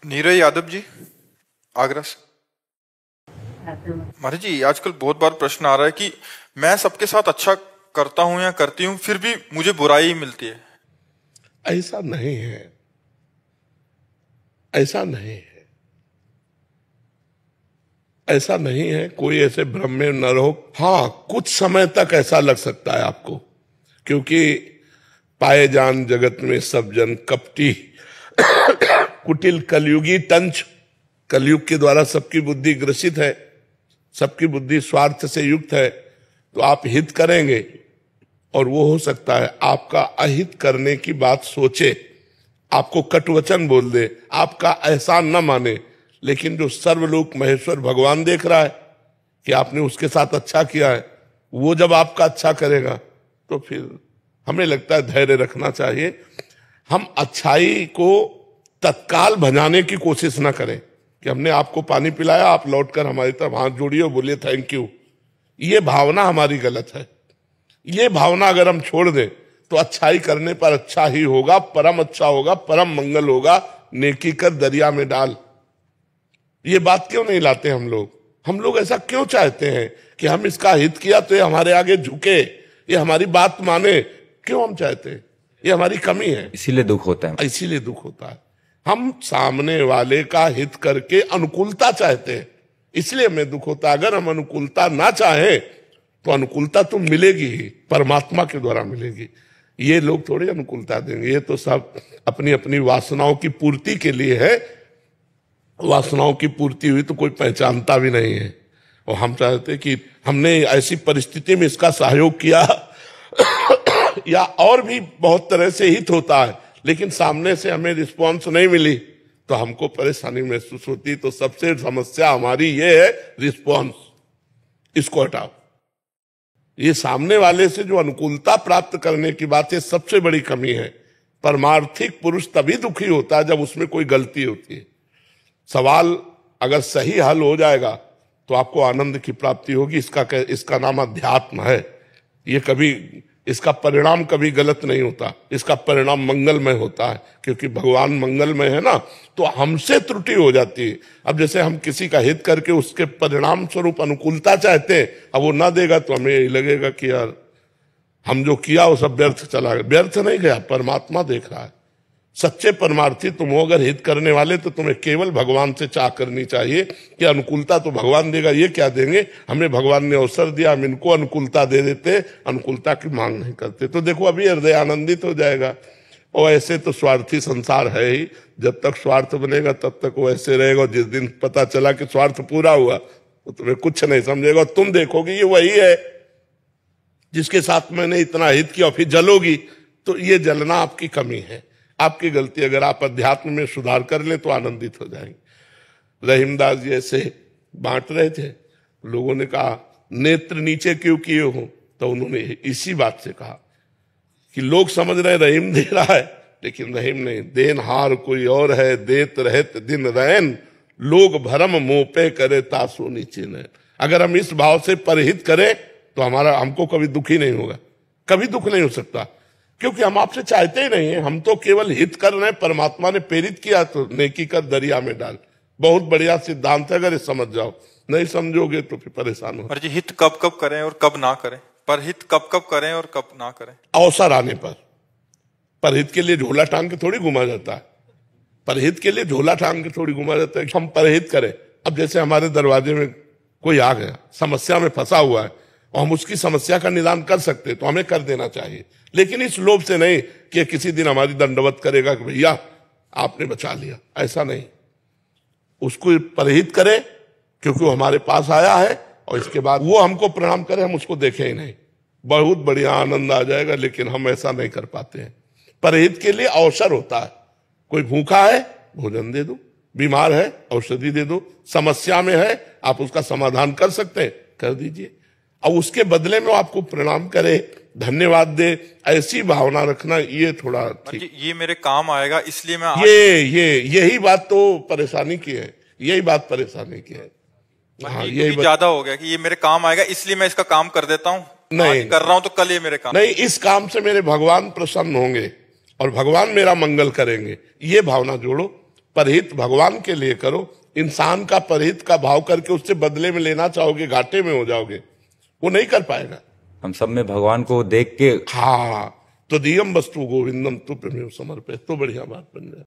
नीरज यादव जी, आगरा से। महाराज जी, आजकल बहुत बार प्रश्न आ रहा है कि मैं सबके साथ अच्छा करता हूं या करती हूं, फिर भी मुझे बुराई मिलती है। ऐसा नहीं है, ऐसा नहीं है, ऐसा नहीं है। कोई ऐसे भ्रम में न रहो। हाँ, कुछ समय तक ऐसा लग सकता है आपको, क्योंकि पाए जान जगत में सब जन कपटी कुटिल कलयुगी तंच। कलयुग के द्वारा सबकी बुद्धि ग्रसित है, सबकी बुद्धि स्वार्थ से युक्त है। तो आप हित करेंगे और वो हो सकता है आपका अहित करने की बात सोचे, आपको कटुवचन बोल दे, आपका एहसान न माने। लेकिन जो सर्वलोक महेश्वर भगवान देख रहा है कि आपने उसके साथ अच्छा किया है, वो जब आपका अच्छा करेगा तो फिर हमें लगता है धैर्य रखना चाहिए। हम अच्छाई को तत्काल भजाने की कोशिश ना करें कि हमने आपको पानी पिलाया, आप लौटकर हमारी तरफ हाथ जोड़िए और बोलिए थैंक यू। ये भावना हमारी गलत है। ये भावना अगर हम छोड़ दें तो अच्छाई करने पर अच्छा ही होगा, परम अच्छा होगा, परम मंगल होगा। नेकी कर दरिया में डाल, ये बात क्यों नहीं लाते हम लोग? हम लोग ऐसा क्यों चाहते हैं कि हम इसका हित किया तो ये हमारे आगे झुके, ये हमारी बात माने? क्यों हम चाहते हैं? ये हमारी कमी है, इसीलिए दुख होता है। इसीलिए दुख होता है। हम सामने वाले का हित करके अनुकूलता चाहते हैं, इसलिए हमें दुख होता है। अगर हम अनुकूलता ना चाहें तो अनुकूलता तो मिलेगी ही, परमात्मा के द्वारा मिलेगी। ये लोग थोड़ी अनुकूलता देंगे, ये तो सब अपनी अपनी वासनाओं की पूर्ति के लिए है। वासनाओं की पूर्ति हुई तो कोई पहचानता भी नहीं है। और हम चाहते कि हमने ऐसी परिस्थिति में इसका सहयोग किया या और भी बहुत तरह से हित होता है, लेकिन सामने से हमें रिस्पॉन्स नहीं मिली तो हमको परेशानी महसूस होती। तो सबसे समस्या हमारी ये है रिस्पॉन्स, इसको हटाओ। ये सामने वाले से जो अनुकूलता प्राप्त करने की बात है, सबसे बड़ी कमी है। परमार्थिक पुरुष तभी दुखी होता है जब उसमें कोई गलती होती है। सवाल अगर सही हल हो जाएगा तो आपको आनंद की प्राप्ति होगी। इसका नाम अध्यात्म है। ये कभी, इसका परिणाम कभी गलत नहीं होता, इसका परिणाम मंगलमय होता है, क्योंकि भगवान मंगलमय है ना। तो हमसे त्रुटि हो जाती है। अब जैसे हम किसी का हित करके उसके परिणाम स्वरूप अनुकूलता चाहते हैं, अब वो ना देगा तो हमें यही लगेगा कि यार हम जो किया वो सब व्यर्थ चला गया। व्यर्थ नहीं गया, परमात्मा देख रहा है। सच्चे परमार्थी तुम हो अगर हित करने वाले, तो तुम्हें केवल भगवान से चाह करनी चाहिए कि अनुकूलता तो भगवान देगा, ये क्या देंगे, हमें भगवान ने अवसर दिया, हम इनको अनुकूलता दे देते, अनुकूलता की मांग नहीं करते। तो देखो अभी हृदय आनंदित हो जाएगा। और ऐसे तो स्वार्थी संसार है ही, जब तक स्वार्थ बनेगा तब तक वो ऐसे रहेगा। जिस दिन पता चला कि स्वार्थ पूरा हुआ तो तुम्हें कुछ नहीं समझेगा। तुम देखोगे ये वही है जिसके साथ मैंने इतना हित किया, फिर जलोगी। तो ये जलना आपकी कमी है, आपकी गलती। अगर आप अध्यात्म में सुधार कर लें तो आनंदित हो जाएंगे। रहीमदास जी ऐसे बांट रहे थे, लोगों ने कहा नेत्र नीचे क्यों किए हो, तो उन्होंने इसी बात से कहा कि लोग समझ रहे रहीम दे रहा है, लेकिन रहीम नहीं, देनहार कोई और है, देत रहत दिन रैन, लोग भरम मोह पे करे तासो नीचे नैन। अगर हम इस भाव से परहित करें तो हमको कभी दुख ही नहीं होगा, कभी दुख नहीं हो सकता, क्योंकि हम आपसे चाहते ही नहीं है। हम तो केवल हित कर रहे हैं। परमात्मा ने प्रेरित किया तो नेकी कर दरिया में डाल। बहुत बढ़िया सिद्धांत है, अगर ये समझ जाओ। नहीं समझोगे तो फिर परेशान हो। जी, हित कब कब करें और कब ना करें? पर हित कब कब करें और कब ना करें? अवसर आने पर। परहित के लिए झोला टांग के थोड़ी घुमा जाता है, परहित के लिए झोला टांग के थोड़ी घुमा जाता है। हम परहित करें। अब जैसे हमारे दरवाजे में कोई आ गया, समस्या में फंसा हुआ है, और हम उसकी समस्या का निदान कर सकते तो हमें कर देना चाहिए। लेकिन इस लोभ से नहीं कि किसी दिन हमारी दंडवत करेगा कि भैया आपने बचा लिया, ऐसा नहीं। उसको परहित करे क्योंकि वो हमारे पास आया है, और इसके बाद वो हमको प्रणाम करे, हम उसको देखें ही नहीं, बहुत बढ़िया आनंद आ जाएगा। लेकिन हम ऐसा नहीं कर पाते हैं। परहित के लिए अवसर होता है। कोई भूखा है, भोजन दे दो, बीमार है, औषधि दे दो, समस्या में है, आप उसका समाधान कर सकते हैं, कर दीजिए। अब उसके बदले में आपको प्रणाम करे, धन्यवाद दे, ऐसी भावना रखना, ये थोड़ा ठीक। ये मेरे काम आएगा इसलिए मैं यही बात तो परेशानी की है, यही बात परेशानी की है। हाँ, यही ज्यादा हो गया कि ये मेरे काम आएगा इसलिए मैं इसका काम कर देता हूँ, नहीं कर रहा हूँ तो कल ये मेरे काम नहीं, इस काम से मेरे भगवान प्रसन्न होंगे और भगवान मेरा मंगल करेंगे, ये भावना जोड़ो। परहित भगवान के लिए करो। इंसान का परहित का भाव करके उससे बदले में लेना चाहोगे, घाटे में हो जाओगे, वो नहीं कर पाएगा। हम सब में भगवान को देख के, हाँ, तो दियम वस्तु गोविंदम तुभ्यमेव समर्पयेत्, तो बढ़िया बात बन जाए।